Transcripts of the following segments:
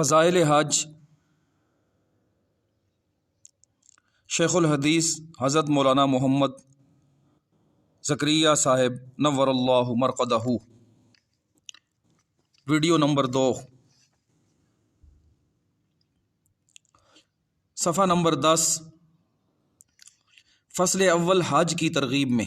فضائل حج شیخ الحدیث حضرت مولانا محمد زکریا صاحب نور اللہ مرقدہ، ویڈیو نمبر 2، صفحہ نمبر 10، فصل اول حج کی ترغیب میں۔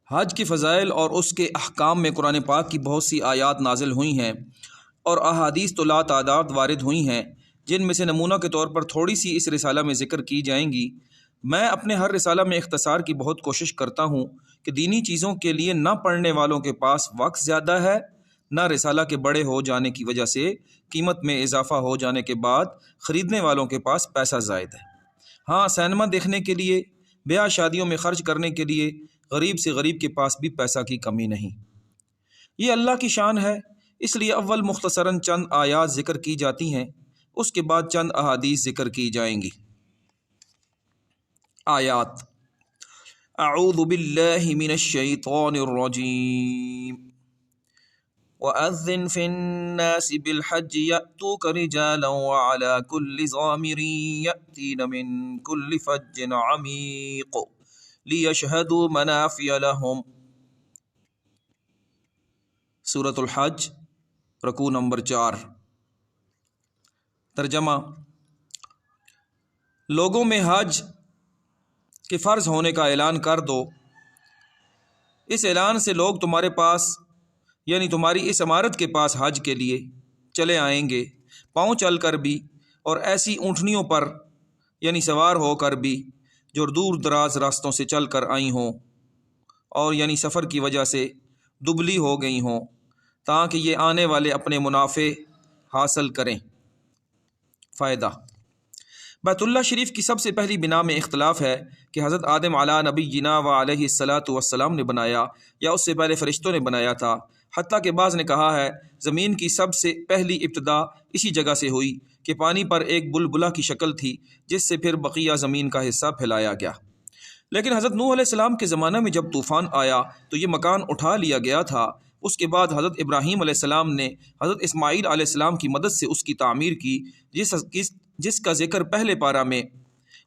حج کے فضائل اور اس کے احکام میں قرآن پاک کی بہت سی آیات نازل ہوئی ہیں اور احادیث تو لا تعداد وارد ہوئی ہیں، جن میں سے نمونہ کے طور پر تھوڑی سی اس رسالہ میں ذکر کی جائیں گی۔ میں اپنے ہر رسالہ میں اختصار کی بہت کوشش کرتا ہوں کہ دینی چیزوں کے لیے نہ پڑھنے والوں کے پاس وقت زیادہ ہے، نہ رسالہ کے بڑے ہو جانے کی وجہ سے قیمت میں اضافہ ہو جانے کے بعد خریدنے والوں کے پاس پیسہ زائد ہے۔ ہاں، سینما دیکھنے کے لیے، بیاہ شادیوں میں خرچ کرنے کے لیے غریب سے غریب کے پاس بھی پیسہ کی کمی نہیں۔ یہ اللہ کی شان ہے، اس لیے اول مختصراً چند آیات ذکر کی جاتی ہیں، اس کے بعد چند احادیث ذکر کی جائیں گی۔ آیات: اعوذ باللہ من الشیطان الرجیم، وَأَذِّنْ فِي النَّاسِ بِالْحَجِّ يَأْتُوكَ رِجَالًا وَعَلَى كُلِّ ضَامِرٍ يَأْتِينَ مِنْ كُلِّ فَجٍّ عَمِيقٍ لِيَشْهَدُوا مَنَافِعَ لَهُمْ۔ سورۃ الحج، رکوع نمبر 4۔ ترجمہ: لوگوں میں حج کے فرض ہونے کا اعلان کر دو۔ اس اعلان سے لوگ تمہارے پاس یعنی تمہاری اس عمارت کے پاس حج کے لیے چلے آئیں گے، پاؤں چل کر بھی اور ایسی اونٹنیوں پر یعنی سوار ہو کر بھی جو دور دراز راستوں سے چل کر آئی ہوں اور یعنی سفر کی وجہ سے دبلی ہو گئی ہوں، تاکہ یہ آنے والے اپنے منافع حاصل کریں۔ فائدہ: بیت اللہ شریف کی سب سے پہلی بنا میں اختلاف ہے کہ حضرت آدم علیٰ نبینا و علیہ الصلاۃ والسلام نے بنایا یا اس سے پہلے فرشتوں نے بنایا تھا۔ حتیٰ کہ بعض نے کہا ہے زمین کی سب سے پہلی ابتدا اسی جگہ سے ہوئی کہ پانی پر ایک بلبلہ کی شکل تھی، جس سے پھر بقیہ زمین کا حصہ پھیلایا گیا۔ لیکن حضرت نوح علیہ السلام کے زمانہ میں جب طوفان آیا تو یہ مکان اٹھا لیا گیا تھا۔ اس کے بعد حضرت ابراہیم علیہ السلام نے حضرت اسماعیل علیہ السلام کی مدد سے اس کی تعمیر کی، جس کا ذکر پہلے پارہ میں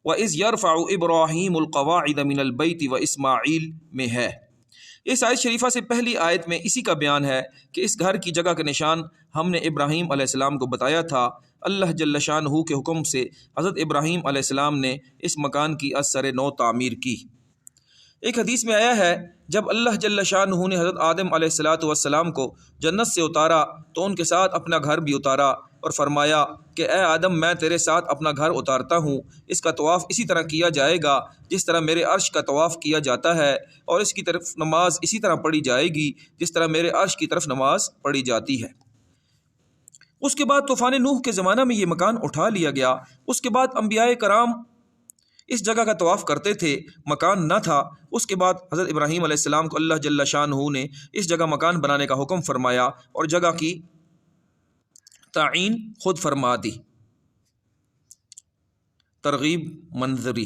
وَإِذْ يَرْفَعُ إِبْرَاهِيمُ الْقَوَاعِدَ مِنَ الْبَيْتِ وَإِسْمَاعِيلُ میں ہے۔ اس آیت شریفہ سے پہلی آیت میں اسی کا بیان ہے کہ اس گھر کی جگہ کا نشان ہم نے ابراہیم علیہ السلام کو بتایا تھا۔ اللہ جل شانہ کے حکم سے حضرت ابراہیم علیہ السلام نے اس مکان کی از سر نو تعمیر کی۔ ایک حدیث میں آیا ہے جب اللہ جل شانہ نے حضرت آدم علیہ السلام کو جنت سے اتارا تو ان کے ساتھ اپنا گھر بھی اتارا اور فرمایا کہ اے آدم، میں تیرے ساتھ اپنا گھر اتارتا ہوں، اس کا طواف اسی طرح کیا جائے گا جس طرح میرے عرش کا طواف کیا جاتا ہے، اور اس کی طرف نماز اسی طرح پڑھی جائے گی جس طرح میرے عرش کی طرف نماز پڑھی جاتی ہے۔ اس کے بعد طوفان نوح کے زمانہ میں یہ مکان اٹھا لیا گیا۔ اس کے بعد انبیاء کرام اس جگہ کا طواف کرتے تھے، مکان نہ تھا۔ اس کے بعد حضرت ابراہیم علیہ السلام کو اللہ جل شانہ نے اس جگہ مکان بنانے کا حکم فرمایا اور جگہ کی تعین خود فرما دی۔ ترغیب منظری: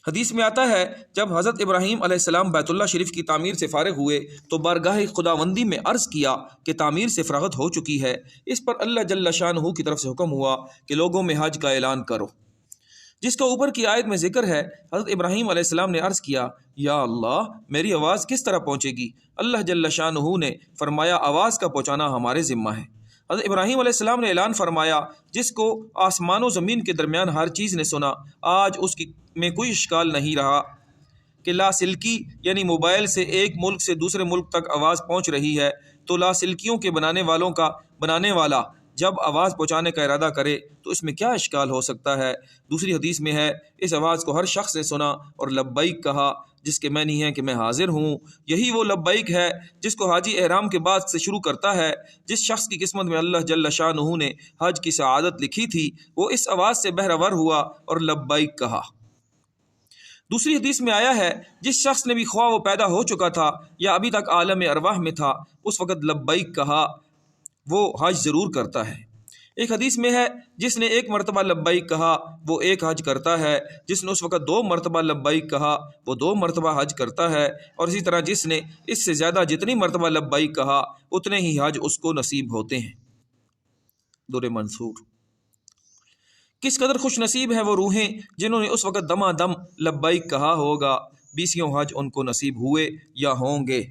حدیث میں آتا ہے جب حضرت ابراہیم علیہ السلام بیت اللہ شریف کی تعمیر سے فارغ ہوئے تو بارگاہ خداوندی میں عرض کیا کہ تعمیر سے فراغت ہو چکی ہے۔ اس پر اللہ جل شانہ کی طرف سے حکم ہوا کہ لوگوں میں حج کا اعلان کرو، جس کا اوپر کی آیت میں ذکر ہے۔ حضرت ابراہیم علیہ السلام نے عرض کیا، یا اللہ، میری آواز کس طرح پہنچے گی؟ اللہ جل شانہ نے فرمایا، آواز کا پہنچانا ہمارے ذمہ ہے۔ حضرت ابراہیم علیہ السلام نے اعلان فرمایا، جس کو آسمان و زمین کے درمیان ہر چیز نے سنا، آج اس میں کوئی اشکال نہیں رہا کہ لاسلکی یعنی موبائل سے ایک ملک سے دوسرے ملک تک آواز پہنچ رہی ہے، تو لاسلکیوں کے بنانے والا جب آواز پہنچانے کا ارادہ کرے تو اس میں کیا اشکال ہو سکتا ہے؟ دوسری حدیث میں ہے، اس آواز کو ہر شخص نے سنا اور لبیک کہا، جس کے معنی ہے کہ میں حاضر ہوں۔ یہی وہ لبیک ہے جس کو حاجی احرام کے بعد سے شروع کرتا ہے۔ جس شخص کی قسمت میں اللہ جل شانہ نے حج کی سعادت لکھی تھی، وہ اس آواز سے بہرہ ور ہوا اور لبیک کہا۔ دوسری حدیث میں آیا ہے، جس شخص نے بھی خواہ وہ پیدا ہو چکا تھا یا ابھی تک عالم ارواح میں تھا، اس وقت لبیک کہا، وہ حج ضرور کرتا ہے۔ ایک حدیث میں ہے، جس نے ایک مرتبہ لبیک کہا وہ ایک حج کرتا ہے، جس نے اس وقت 2 مرتبہ لبیک کہا وہ 2 مرتبہ حج کرتا ہے، اور اسی طرح جس نے اس سے زیادہ جتنی مرتبہ لبیک کہا اتنے ہی حج اس کو نصیب ہوتے ہیں۔ در منصور۔ کس قدر خوش نصیب ہے وہ روحیں جنہوں نے اس وقت دما دم لبیک کہا ہوگا، 20 حج ان کو نصیب ہوئے یا ہوں گے۔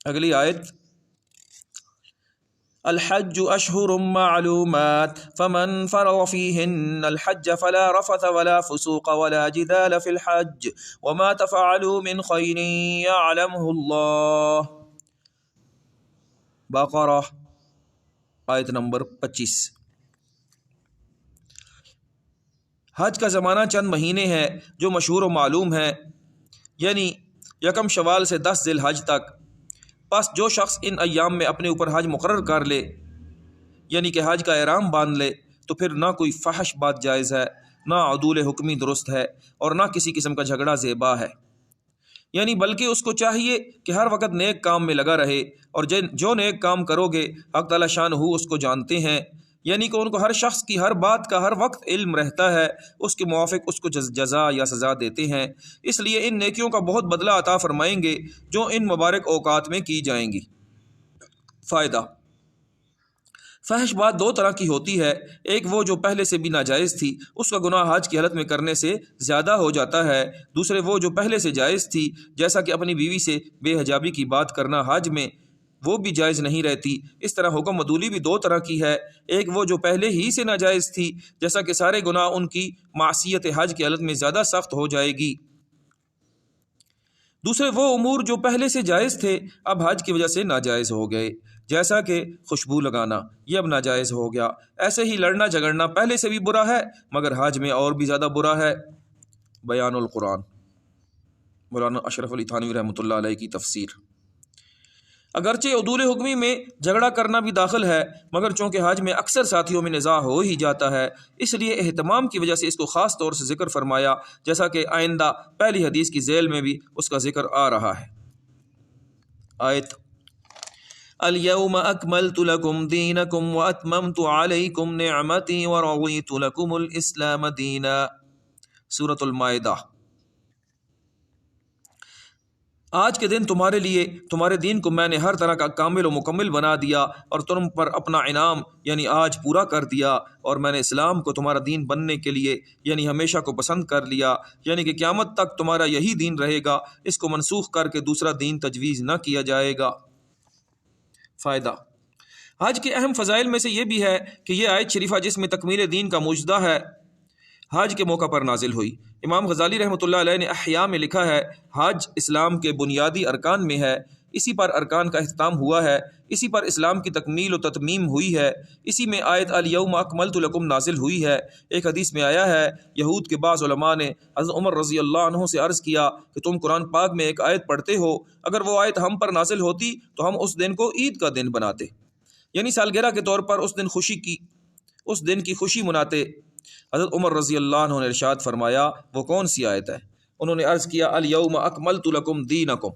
اگلی آیت، الحج اشہر معلومات فمن فرض فیہن الحج فلا رفث ولا فسوق ولا جدال فی الحج وما تفعلوا من خیر یعلمہ اللہ۔ بقرہ آیت نمبر 25۔ حج کا زمانہ چند مہینے ہے جو مشہور و معلوم ہے، یعنی 1 شوال سے 10 ذی الحج تک۔ پس جو شخص ان ایام میں اپنے اوپر حج مقرر کر لے، یعنی کہ حج کا احرام باندھ لے، تو پھر نہ کوئی فحش بات جائز ہے، نہ عدول حکمی درست ہے، اور نہ کسی قسم کا جھگڑا زیبا ہے، یعنی بلکہ اس کو چاہیے کہ ہر وقت نیک کام میں لگا رہے، اور جو نیک کام کرو گے حق تعالی شان ہو اس کو جانتے ہیں، یعنی کہ ان کو ہر شخص کی ہر بات کا ہر وقت علم رہتا ہے، اس کے موافق اس کو جزا یا سزا دیتے ہیں، اس لیے ان نیکیوں کا بہت بدلہ عطا فرمائیں گے جو ان مبارک اوقات میں کی جائیں گی۔ فائدہ، فحش بات 2 طرح کی ہوتی ہے، ایک وہ جو پہلے سے بھی ناجائز تھی، اس کا گناہ حج کی حالت میں کرنے سے زیادہ ہو جاتا ہے، دوسرے وہ جو پہلے سے جائز تھی، جیسا کہ اپنی بیوی سے بے حجابی کی بات کرنا حج میں، وہ بھی جائز نہیں رہتی۔ اس طرح حکم عدولی بھی 2 طرح کی ہے، ایک وہ جو پہلے ہی سے ناجائز تھی، جیسا کہ سارے گناہ ان کی معصیت حج کی حالت میں زیادہ سخت ہو جائے گی، دوسرے وہ امور جو پہلے سے جائز تھے اب حج کی وجہ سے ناجائز ہو گئے، جیسا کہ خوشبو لگانا، یہ اب ناجائز ہو گیا۔ ایسے ہی لڑنا جھگڑنا پہلے سے بھی برا ہے مگر حج میں اور بھی زیادہ برا ہے۔ بیان القرآن، مولانا اشرف علی تھانوی رحمۃ اللہ علیہ کی تفسیر۔ اگرچہ عدول حکمی میں جھگڑا کرنا بھی داخل ہے، مگر چونکہ حج میں اکثر ساتھیوں میں نزاع ہو ہی جاتا ہے، اس لیے اہتمام کی وجہ سے اس کو خاص طور سے ذکر فرمایا، جیسا کہ آئندہ پہلی حدیث کی ذیل میں بھی اس کا ذکر آ رہا ہے۔ آیت، الیوم اکملت لکم دینکم واتممت علیکم نعمتی ورضیت لکم الاسلام دینا۔ سورۃ المائدہ۔ آج کے دن تمہارے لیے تمہارے دین کو میں نے ہر طرح کا کامل و مکمل بنا دیا اور تم پر اپنا انعام یعنی آج پورا کر دیا، اور میں نے اسلام کو تمہارا دین بننے کے لیے یعنی ہمیشہ کو پسند کر لیا، یعنی کہ قیامت تک تمہارا یہی دین رہے گا، اس کو منسوخ کر کے دوسرا دین تجویز نہ کیا جائے گا۔ فائدہ، حج کے اہم فضائل میں سے یہ بھی ہے کہ یہ آیت شریفہ جس میں تکمیل دین کا مجدہ ہے، حج کے موقع پر نازل ہوئی۔ امام غزالی رحمۃ اللہ علیہ نے احیاء میں لکھا ہے، حج اسلام کے بنیادی ارکان میں ہے، اسی پر ارکان کا اختتام ہوا ہے، اسی پر اسلام کی تکمیل و تتمیم ہوئی ہے، اسی میں آیت الیوم اکملت لکم نازل ہوئی ہے۔ ایک حدیث میں آیا ہے، یہود کے بعض علماء نے حضرت عمر رضی اللہ عنہ سے عرض کیا کہ تم قرآن پاک میں ایک آیت پڑھتے ہو، اگر وہ آیت ہم پر نازل ہوتی تو ہم اس دن کو عید کا دن بناتے، یعنی سالگرہ کے طور پر اس دن کی خوشی مناتے۔ حضرت عمر رضی اللہ عنہ نے ارشاد فرمایا، وہ کون سی آیت ہے؟ انہوں نے عرض کیا، الیوم اکملت لکم دینکم۔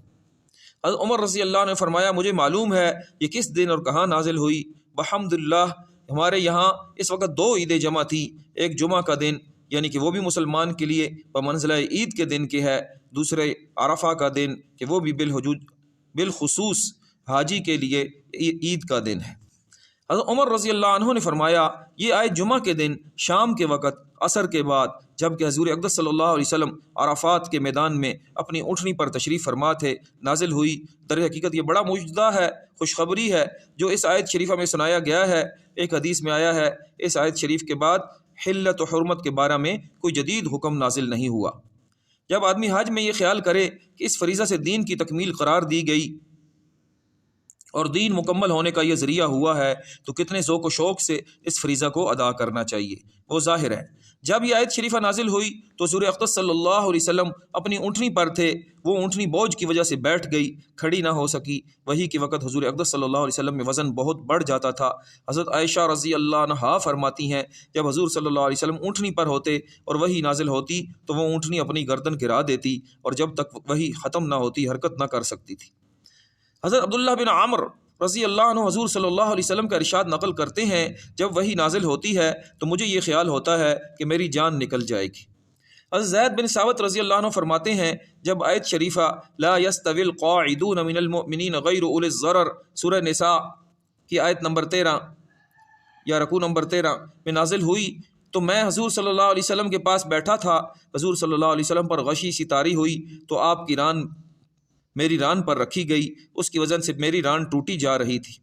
حضرت عمر رضی اللہ عنہ نے فرمایا، مجھے معلوم ہے یہ کس دن اور کہاں نازل ہوئی۔ بحمداللہ ہمارے یہاں اس وقت 2 عیدیں جمع تھی، ایک جمعہ کا دن یعنی کہ وہ بھی مسلمان کے لیے بمنزلہ عید کے دن کے ہے، دوسرے عرفہ کا دن کہ وہ بھی بالخصوص حاجی کے لیے عید کا دن ہے۔ حضرت عمر رضی اللہ عنہ نے فرمایا، یہ آیت جمعہ کے دن شام کے وقت عصر کے بعد جب کہ حضور اقدس صلی اللہ علیہ وسلم عرفات کے میدان میں اپنی اونٹنی پر تشریف فرما تھے نازل ہوئی۔ در حقیقت یہ بڑا مجدہ ہے، خوشخبری ہے جو اس آیت شریفہ میں سنایا گیا ہے۔ ایک حدیث میں آیا ہے، اس آیت شریف کے بعد حلت و حرمت کے بارے میں کوئی جدید حکم نازل نہیں ہوا۔ جب آدمی حج میں یہ خیال کرے کہ اس فریضہ سے دین کی تکمیل قرار دی گئی اور دین مکمل ہونے کا یہ ذریعہ ہوا ہے، تو کتنے ذوق و شوق سے اس فریضہ کو ادا کرنا چاہیے۔ وہ ظاہر ہے جب یہ آیت شریفہ نازل ہوئی تو حضور اقدس صلی اللہ علیہ وسلم اپنی اونٹنی پر تھے، وہ اونٹنی بوجھ کی وجہ سے بیٹھ گئی، کھڑی نہ ہو سکی۔ وہی کے وقت حضور اقدس صلی اللہ علیہ وسلم میں وزن بہت بڑھ جاتا تھا۔ حضرت عائشہ رضی اللہ عنہا فرماتی ہیں، جب حضور صلی اللہ علیہ وسلم اونٹنی پر ہوتے اور وہی نازل ہوتی تو وہ اونٹنی اپنی گردن گرا دیتی اور جب تک وہی ختم نہ ہوتی حرکت نہ کر سکتی تھی۔ حضرت عبداللہ بن عمر رضی اللہ عنہ حضور صلی اللہ علیہ وسلم کا ارشاد نقل کرتے ہیں، جب وہی نازل ہوتی ہے تو مجھے یہ خیال ہوتا ہے کہ میری جان نکل جائے گی۔ حضرت زید بن ثابت رضی اللہ عنہ فرماتے ہیں، جب آیت شریفہ لا یستوی القاعدون من المؤمنین غیر اولی الضرر سورہ نساء کی آیت نمبر 13 یا رکوع نمبر 13 میں نازل ہوئی تو میں حضور صلی اللہ علیہ وسلم کے پاس بیٹھا تھا، حضور صلی اللہ علیہ وسلم پر غشی سی طاری ہوئی تو آپ کی ران میری ران پر رکھی گئی، اس کی وجہ سے میری ران ٹوٹی جا رہی تھی۔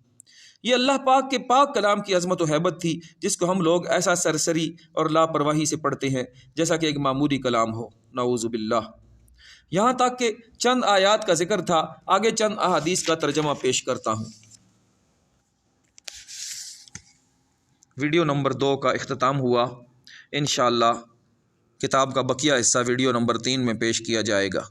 یہ اللہ پاک کے پاک کلام کی عظمت و ہیبت تھی، جس کو ہم لوگ ایسا سرسری اور لاپرواہی سے پڑھتے ہیں جیسا کہ ایک معمولی کلام ہو، نعوذ باللہ۔ یہاں تک کہ چند آیات کا ذکر تھا، آگے چند احادیث کا ترجمہ پیش کرتا ہوں۔ ویڈیو نمبر 2 کا اختتام ہوا، انشاءاللہ کتاب کا بقیہ حصہ ویڈیو نمبر 3 میں پیش کیا جائے گا۔